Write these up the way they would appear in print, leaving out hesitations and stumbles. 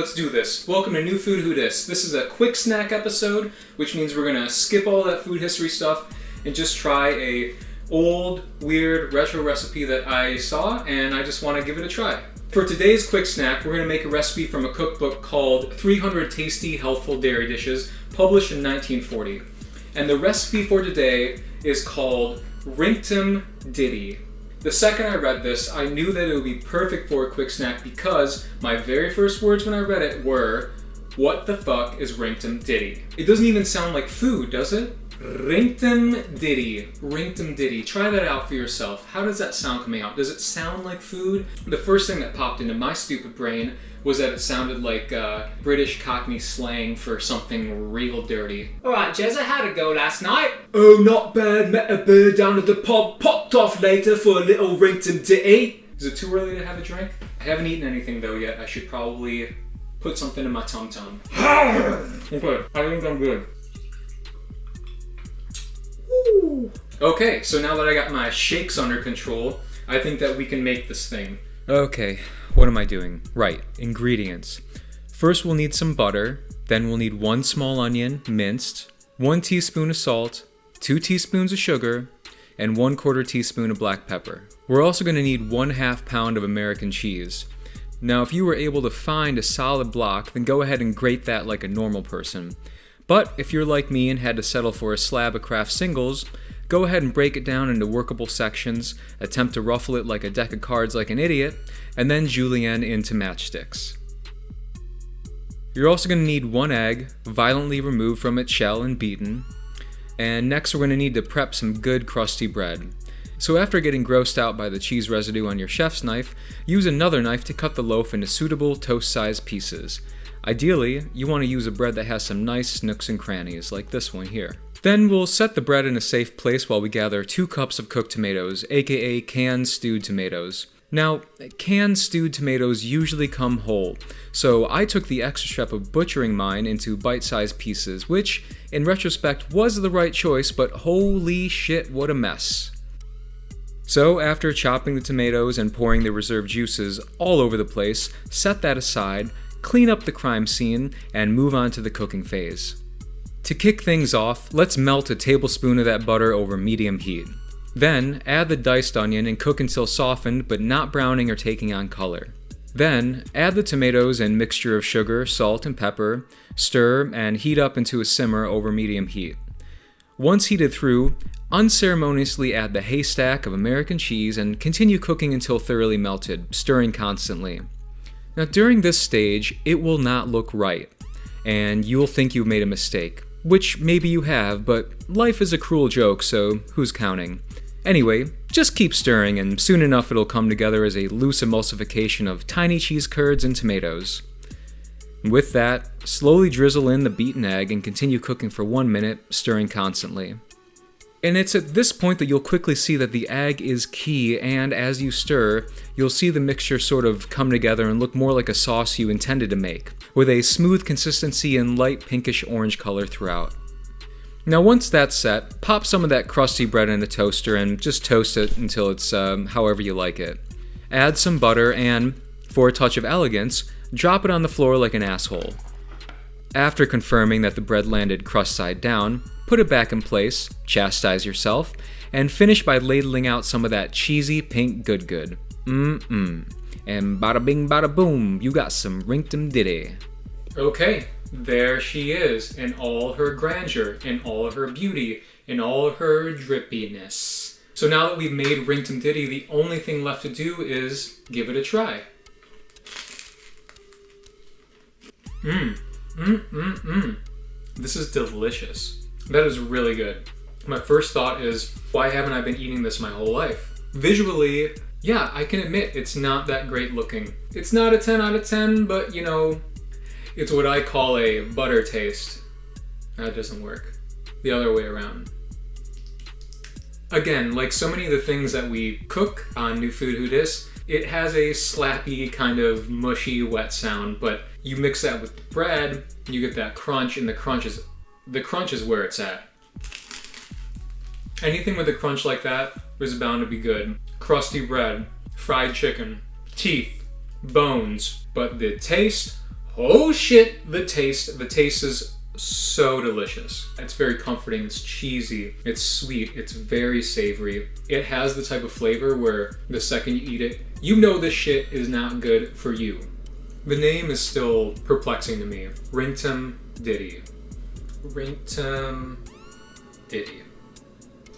let's do this. Welcome to New Food Who Dis. This is a quick snack episode, which means we're gonna skip all that food history stuff and just try a old, weird, retro recipe that I saw, and I just want to give it a try. For today's quick snack, we're going to make a recipe from a cookbook called 300 Tasty Healthful Dairy Dishes, published in 1940. And the recipe for today is called Rinktum Ditty. The second I read this, I knew that it would be perfect for a quick snack because my very first words when I read it were, "What the fuck is Rinktum Ditty?" It doesn't even sound like food, does it? Rinktum Ditty. Rinktum Ditty. Try that out for yourself. How does that sound coming out? Does it sound like food? The first thing that popped into my stupid brain was that it sounded like British Cockney slang for something real dirty. Alright, Jez, I had a go last night. Oh, not bad. Met a bird down at the pub. Popped off later for a little Rinktum Ditty. Is it too early to have a drink? I haven't eaten anything though yet. I should probably put something in my tum-tum. Okay, I think I'm good. Okay, so now that I got my shakes under control, I think that we can make this thing. Okay, what am I doing? Right, ingredients. First we'll need some butter, then we'll need 1 small onion, minced, 1 teaspoon of salt, 2 teaspoons of sugar, and 1/4 teaspoon of black pepper. We're also going to need 1/2 pound of American cheese. Now if you were able to find a solid block, then go ahead and grate that like a normal person. But if you're like me and had to settle for a slab of Kraft singles, go ahead and break it down into workable sections, attempt to ruffle it like a deck of cards like an idiot, and then julienne into matchsticks. You're also going to need 1 egg, violently removed from its shell and beaten. And next we're going to need to prep some good crusty bread. So after getting grossed out by the cheese residue on your chef's knife, use another knife to cut the loaf into suitable toast-sized pieces. Ideally, you want to use a bread that has some nice nooks and crannies, like this one here. Then we'll set the bread in a safe place while we gather 2 cups of cooked tomatoes, aka canned stewed tomatoes. Now, canned stewed tomatoes usually come whole, so I took the extra step of butchering mine into bite-sized pieces, which, in retrospect, was the right choice, but holy shit, what a mess. So after chopping the tomatoes and pouring the reserved juices all over the place, set that aside, clean up the crime scene, and move on to the cooking phase. To kick things off, let's melt a tablespoon of that butter over medium heat. Then, add the diced onion and cook until softened but not browning or taking on color. Then, add the tomatoes and mixture of sugar, salt, and pepper, stir, and heat up into a simmer over medium heat. Once heated through, unceremoniously add the haystack of American cheese and continue cooking until thoroughly melted, stirring constantly. Now during this stage, it will not look right, and you'll think you've made a mistake, which maybe you have, but life is a cruel joke, so who's counting? Anyway, just keep stirring and soon enough it'll come together as a loose emulsification of tiny cheese curds and tomatoes. With that, slowly drizzle in the beaten egg and continue cooking for 1 minute, stirring constantly. And it's at this point that you'll quickly see that the egg is key, and as you stir, you'll see the mixture sort of come together and look more like a sauce you intended to make, with a smooth consistency and light pinkish orange color throughout. Now once that's set, pop some of that crusty bread in the toaster and just toast it until it's however you like it. Add some butter and, for a touch of elegance, drop it on the floor like an asshole. After confirming that the bread landed crust side down, put it back in place, chastise yourself, and finish by ladling out some of that cheesy pink good. And bada bing bada boom, you got some Rinktum Ditty. Okay, there she is, in all her grandeur, in all her beauty, in all her drippiness. So now that we've made Rinktum Ditty, the only thing left to do is give it a try. This is delicious. That is really good. My first thought is, why haven't I been eating this my whole life? Visually, yeah, I can admit it's not that great looking. It's not a 10 out of 10, but you know, it's what I call a butter taste. That doesn't work. The other way around. Again, like so many of the things that we cook on New Food Who Dis, it has a slappy, kind of mushy, wet sound, but you mix that with the bread, you get that crunch, and the crunch is where it's at. Anything with a crunch like that is bound to be good. Crusty bread, fried chicken, teeth, bones, but the taste, Oh shit, the taste. The taste is so delicious. It's very comforting, it's cheesy, it's sweet, it's very savory. It has the type of flavor where the second you eat it, you know this shit is not good for you. The name is still perplexing to me. Rinktum Ditty. Rinktum Ditty.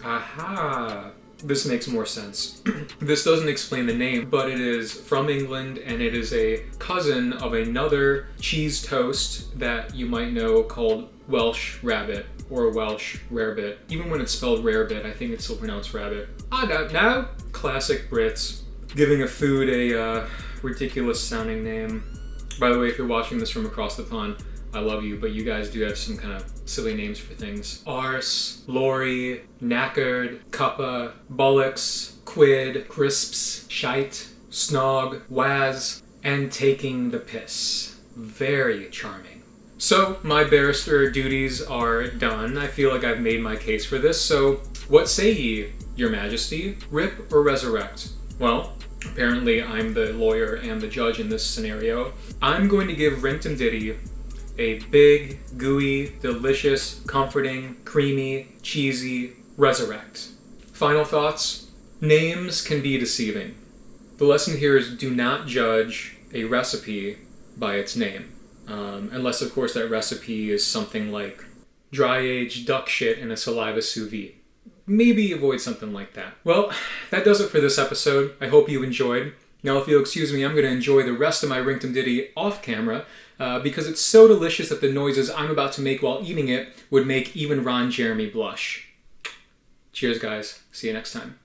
Aha! This makes more sense. This doesn't explain the name, but it is from England and it is a cousin of another cheese toast that you might know called Welsh Rarebit or Welsh Rarebit. Even when it's spelled Rarebit, I think it's still pronounced rabbit. I don't know. Classic Brits. Giving a food a ridiculous sounding name. By the way, if you're watching this from across the pond, I love you, but you guys do have some kind of silly names for things. Arse, lorry, knackered, cuppa, bollocks, quid, crisps, shite, snog, waz, and taking the piss. Very charming. So, my barrister duties are done. I feel like I've made my case for this, so what say ye, your majesty? Rip or resurrect? Well, apparently I'm the lawyer and the judge in this scenario. I'm going to give Rinktum Ditty a big, gooey, delicious, comforting, creamy, cheesy resurrect. Final thoughts? Names can be deceiving. The lesson here is do not judge a recipe by its name. Unless, of course, that recipe is something like dry-aged duck shit in a saliva sous vide. Maybe avoid something like that. Well, that does it for this episode. I hope you enjoyed. Now, if you'll excuse me, I'm going to enjoy the rest of my Rinktum Ditty off camera because it's so delicious that the noises I'm about to make while eating it would make even Ron Jeremy blush. Cheers, guys. See you next time.